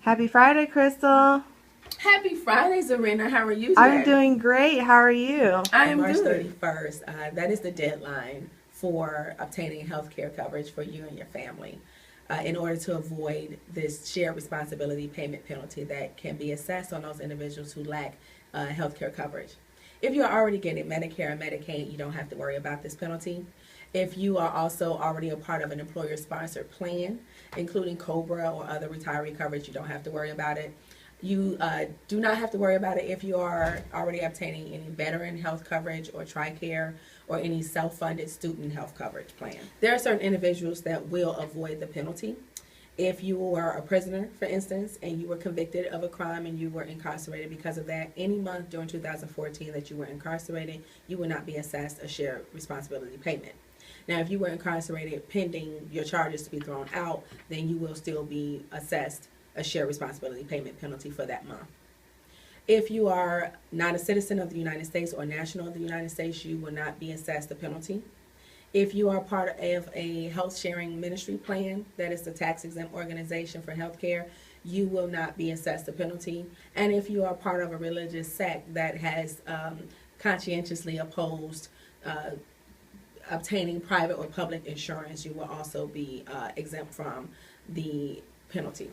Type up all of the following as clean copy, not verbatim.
Happy Friday, Crystal. Happy Friday, Zarina. How are you today? I'm doing great. How are you? I am March good. 31st, that is the deadline for obtaining health care coverage for you and your family in order to avoid this shared responsibility payment penalty that can be assessed on those individuals who lack health care coverage. If you're already getting Medicare and Medicaid, you don't have to worry about this penalty. If you are also already a part of an employer-sponsored plan, including COBRA or other retiree coverage, you don't have to worry about it. You do not have to worry about it if you are already obtaining any veteran health coverage or TRICARE or any self-funded student health coverage plan. There are certain individuals that will avoid the penalty. If you were a prisoner, for instance, and you were convicted of a crime and you were incarcerated because of that, any month during 2014 that you were incarcerated, you will not be assessed a shared responsibility payment. Now, if you were incarcerated pending your charges to be thrown out, then you will still be assessed a shared responsibility payment penalty for that month. If you are not a citizen of the United States or national of the United States, you will not be assessed a penalty. If you are part of a health sharing ministry plan, that is the tax exempt organization for health care, you will not be assessed a penalty. And if you are part of a religious sect that has conscientiously opposed obtaining private or public insurance, you will also be exempt from the penalty.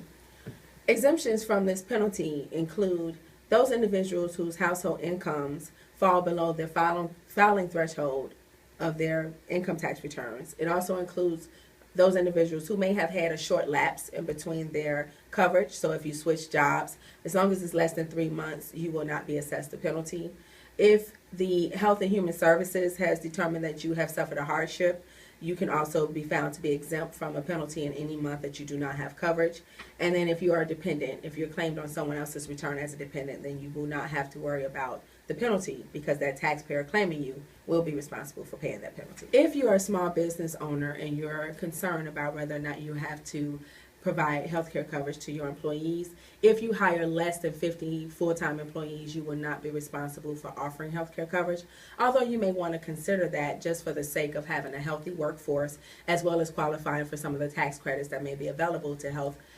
Exemptions from this penalty include those individuals whose household incomes fall below their filing threshold of their income tax returns. It also includes those individuals who may have had a short lapse in between their coverage. So if you switch jobs, as long as it's less than 3 months, you will not be assessed a penalty. If the Health and Human Services has determined that you have suffered a hardship, you can also be found to be exempt from a penalty in any month that you do not have coverage. And then if you are a dependent, if you're claimed on someone else's return as a dependent, then you will not have to worry about the penalty because that taxpayer claiming you will be responsible for paying that penalty. If you are a small business owner and you're concerned about whether or not you have to provide healthcare coverage to your employees, if you hire less than 50 full-time employees, you will not be responsible for offering healthcare coverage, although you may want to consider that just for the sake of having a healthy workforce, as well as qualifying for some of the tax credits that may be available to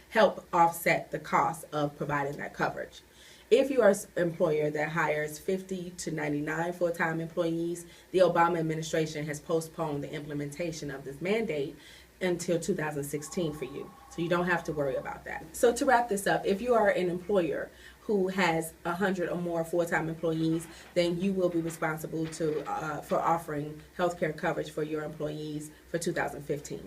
help offset the cost of providing that coverage. If you are an employer that hires 50 to 99 full-time employees, the Obama administration has postponed the implementation of this mandate until 2016 for you. So you don't have to worry about that. So to wrap this up, if you are an employer who has 100 or more full-time employees, then you will be responsible for offering healthcare coverage for your employees for 2015.